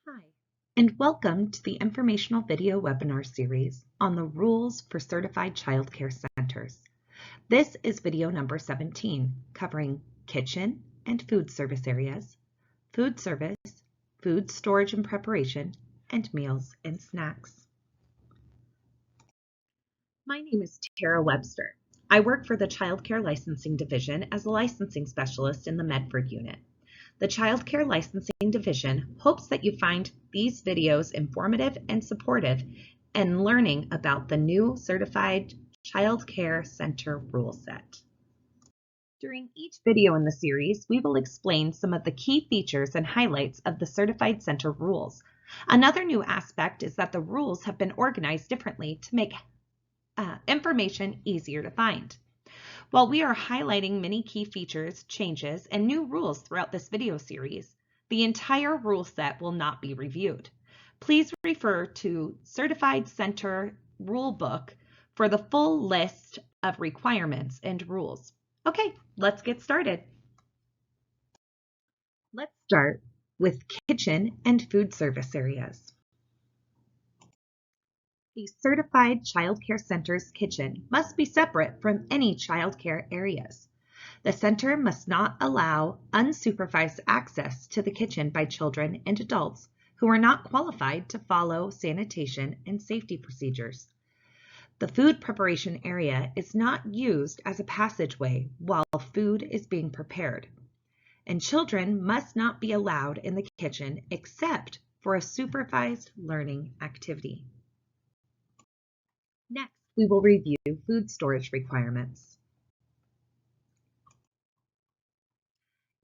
Hi, and welcome to the informational video webinar series on the rules for certified child care centers. This is video number 17, covering kitchen and food service areas, food service, food storage and preparation, and meals and snacks. My name is Tara Webster. I work for the Child Care Licensing Division as a licensing specialist in the Medford unit. The Child Care Licensing Division hopes that you find these videos informative and supportive in learning about the new Certified Child Care Center rule set. During each video in the series, we will explain some of the key features and highlights of the Certified Center rules. Another new aspect is that the rules have been organized differently to make information easier to find. While we are highlighting many key features, changes, and new rules throughout this video series, the entire rule set will not be reviewed. Please refer to Certified Center Rule Book for the full list of requirements and rules. Okay, let's get started. Let's start with kitchen and food service areas. A certified child care center's kitchen must be separate from any child care areas. The center must not allow unsupervised access to the kitchen by children and adults who are not qualified to follow sanitation and safety procedures. The food preparation area is not used as a passageway while food is being prepared, and children must not be allowed in the kitchen except for a supervised learning activity. Next, we will review food storage requirements.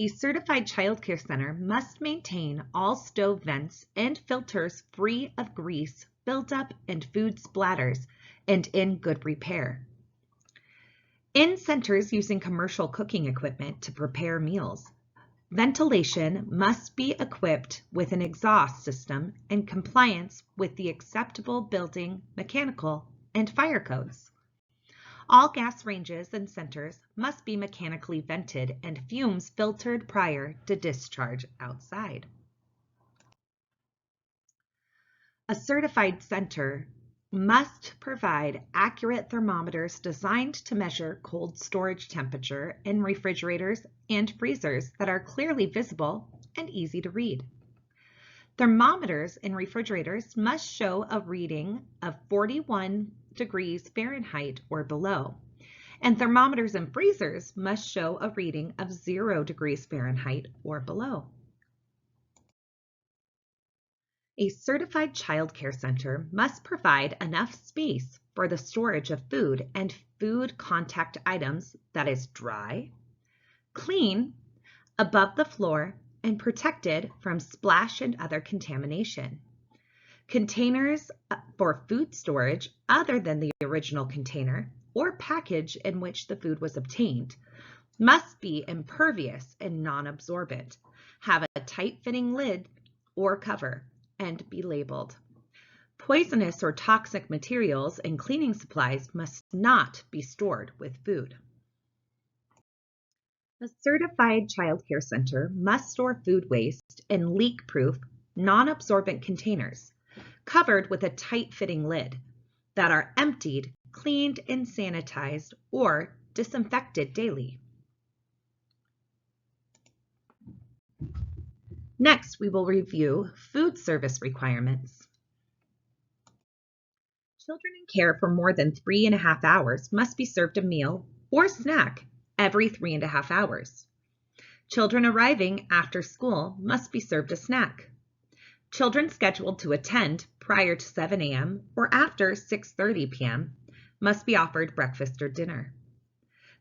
A certified child care center must maintain all stove vents and filters free of grease, buildup, and food splatters, and in good repair. In centers using commercial cooking equipment to prepare meals, ventilation must be equipped with an exhaust system in compliance with the acceptable building, mechanical, and fire codes. All gas ranges and centers must be mechanically vented and fumes filtered prior to discharge outside. A certified center must provide accurate thermometers designed to measure cold storage temperature in refrigerators and freezers that are clearly visible and easy to read. Thermometers in refrigerators must show a reading of 41 degrees Fahrenheit or below, and thermometers in freezers must show a reading of 0 degrees Fahrenheit or below. A certified child care center must provide enough space for the storage of food and food contact items that is dry, clean, above the floor, and protected from splash and other contamination. Containers for food storage other than the original container or package in which the food was obtained must be impervious and non-absorbent, have a tight-fitting lid or cover, and be labeled. Poisonous or toxic materials and cleaning supplies must not be stored with food. A certified child care center must store food waste in leak-proof, non-absorbent containers covered with a tight-fitting lid that are emptied, cleaned, and sanitized or disinfected daily. Next, we will review food service requirements. Children in care for more than 3.5 hours must be served a meal or snack every 3.5 hours. Children arriving after school must be served a snack. Children scheduled to attend prior to 7 a.m. or after 6:30 p.m. must be offered breakfast or dinner.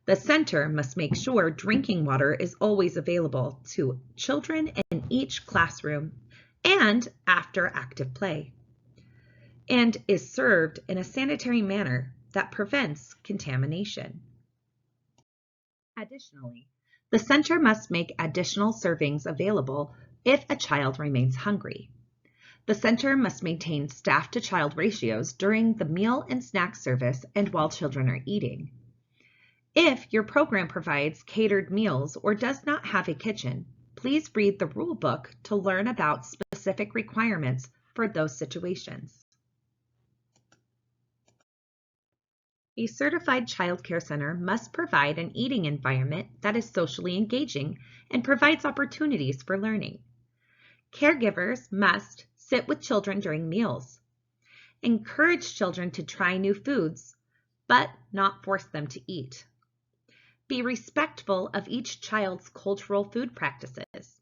The center must make sure drinking water is always available to children in each classroom and after active play, and is served in a sanitary manner that prevents contamination. Additionally, the center must make additional servings available if a child remains hungry. The center must maintain staff-to-child ratios during the meal and snack service and while children are eating. If your program provides catered meals or does not have a kitchen, please read the rule book to learn about specific specific requirements for those situations. A certified child care center must provide an eating environment that is socially engaging and provides opportunities for learning. Caregivers must sit with children during meals, encourage children to try new foods, but not force them to eat. Be respectful of each child's cultural food practices.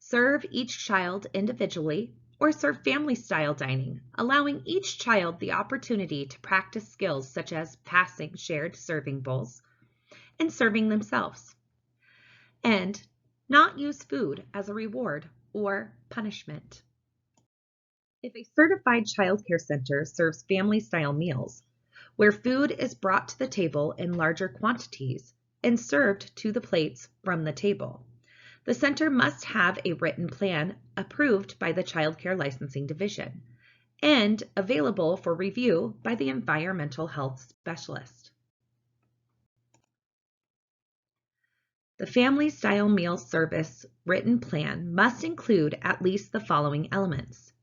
Serve each child individually or serve family-style dining, allowing each child the opportunity to practice skills such as passing shared serving bowls and serving themselves. And not use food as a reward or punishment. If a certified child care center serves family-style meals, where food is brought to the table in larger quantities and served to the plates from the table, the center must have a written plan approved by the Child Care Licensing Division and available for review by the environmental health specialist. The Family Style Meal Service written plan must include at least the following elements: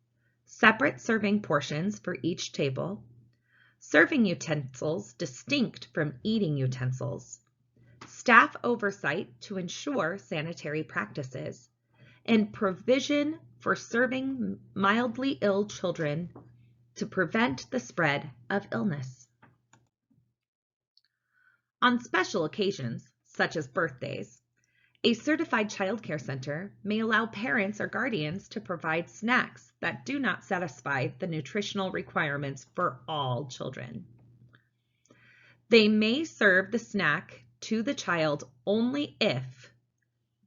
separate serving portions for each table, serving utensils distinct from eating utensils, staff oversight to ensure sanitary practices, and provision for serving mildly ill children to prevent the spread of illness. On special occasions, such as birthdays, a certified child care center may allow parents or guardians to provide snacks that do not satisfy the nutritional requirements for all children. They may serve the snack to the child only if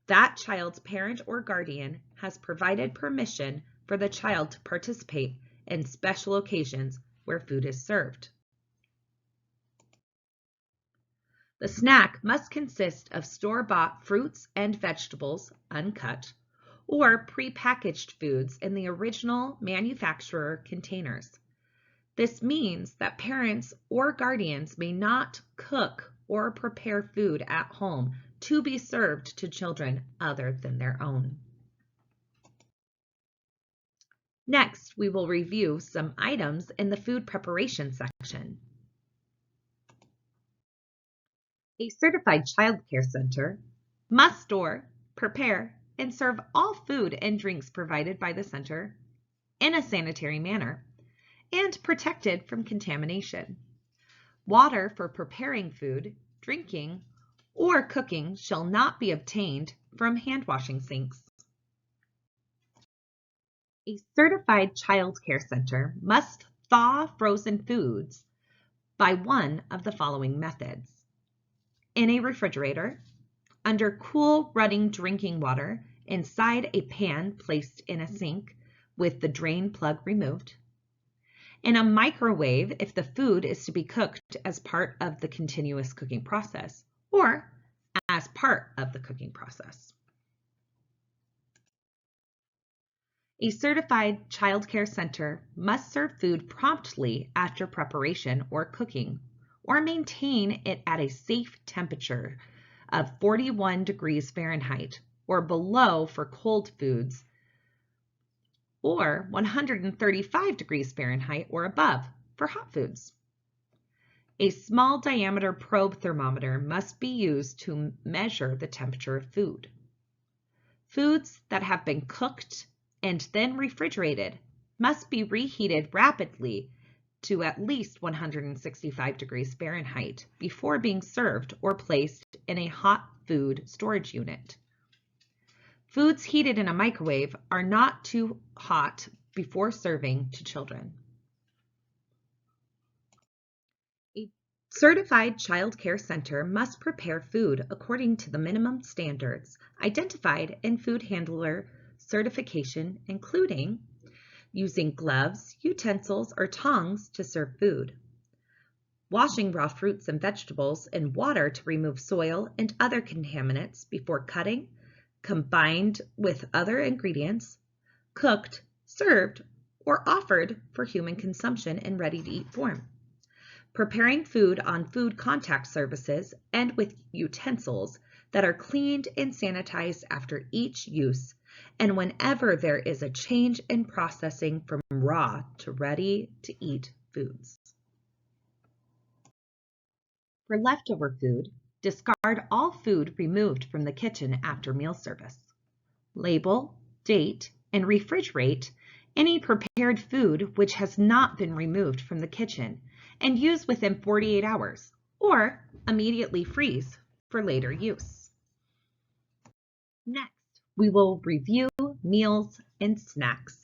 that child's parent or guardian has provided permission for the child to participate in special occasions where food is served. The snack must consist of store-bought fruits and vegetables, uncut, or pre-packaged foods in the original manufacturer containers. This means that parents or guardians may not cook or prepare food at home to be served to children other than their own. Next, we will review some items in the food preparation section. A certified child care center must store, prepare, and serve all food and drinks provided by the center in a sanitary manner and protected from contamination. Water for preparing food, drinking, or cooking shall not be obtained from hand washing sinks. A certified child care center must thaw frozen foods by one of the following methods: in a refrigerator, under cool running drinking water inside a pan placed in a sink with the drain plug removed, in a microwave if the food is to be cooked as part of the continuous cooking process or as part of the cooking process. A certified child care center must serve food promptly after preparation or cooking, or maintain it at a safe temperature of 41 degrees Fahrenheit or below for cold foods, or 135 degrees Fahrenheit or above for hot foods. A small diameter probe thermometer must be used to measure the temperature of food. Foods that have been cooked and then refrigerated must be reheated rapidly to at least 165 degrees Fahrenheit before being served or placed in a hot food storage unit. Foods heated in a microwave are not too hot before serving to children. A certified child care center must prepare food according to the minimum standards identified in food handler certification, including using gloves, utensils, or tongs to serve food, washing raw fruits and vegetables in water to remove soil and other contaminants before cutting, combined with other ingredients, cooked, served, or offered for human consumption in ready-to-eat form, preparing food on food contact surfaces and with utensils that are cleaned and sanitized after each use and whenever there is a change in processing from raw to ready-to-eat foods. For leftover food, discard all food removed from the kitchen after meal service. Label, date, and refrigerate any prepared food which has not been removed from the kitchen and use within 48 hours, or immediately freeze for later use. Next, we will review meals and snacks.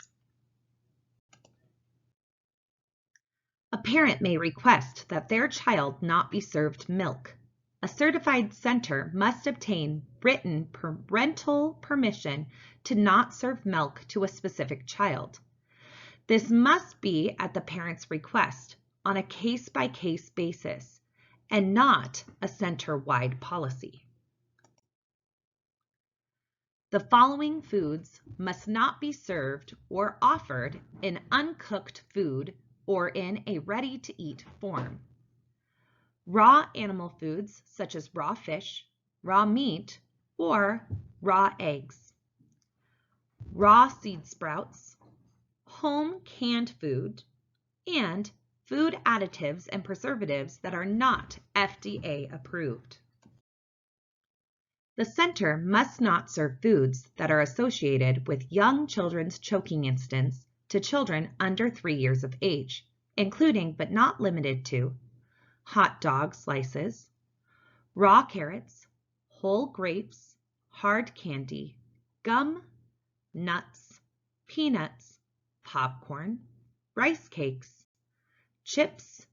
A parent may request that their child not be served milk. A certified center must obtain written parental permission to not serve milk to a specific child. This must be at the parent's request on a case-by-case basis and not a center-wide policy. The following foods must not be served or offered in uncooked food or in a ready-to-eat form. Raw animal foods such as raw fish, raw meat, or raw eggs. Raw seed sprouts, home canned food, and food additives and preservatives that are not FDA approved. The center must not serve foods that are associated with young children's choking incidents to children under 3 years of age, including but not limited to hot dog slices, raw carrots, whole grapes, hard candy, gum, nuts, peanuts, popcorn, rice cakes, chips,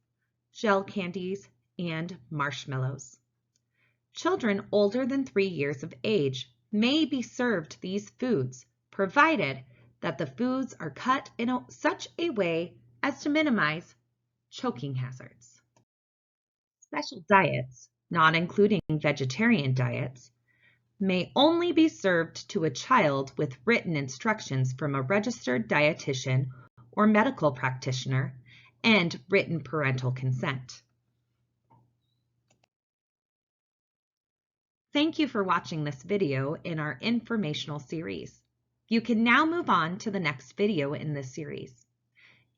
gel candies, and marshmallows. Children older than 3 years of age may be served these foods, provided that the foods are cut in such a way as to minimize choking hazards. Special diets, not including vegetarian diets, may only be served to a child with written instructions from a registered dietitian or medical practitioner and written parental consent. Thank you for watching this video in our informational series. You can now move on to the next video in this series.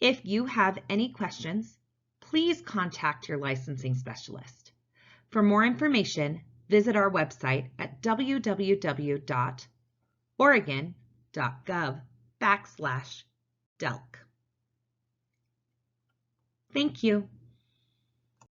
If you have any questions, please contact your licensing specialist. For more information, visit our website at www.oregon.gov/DELC. Thank you.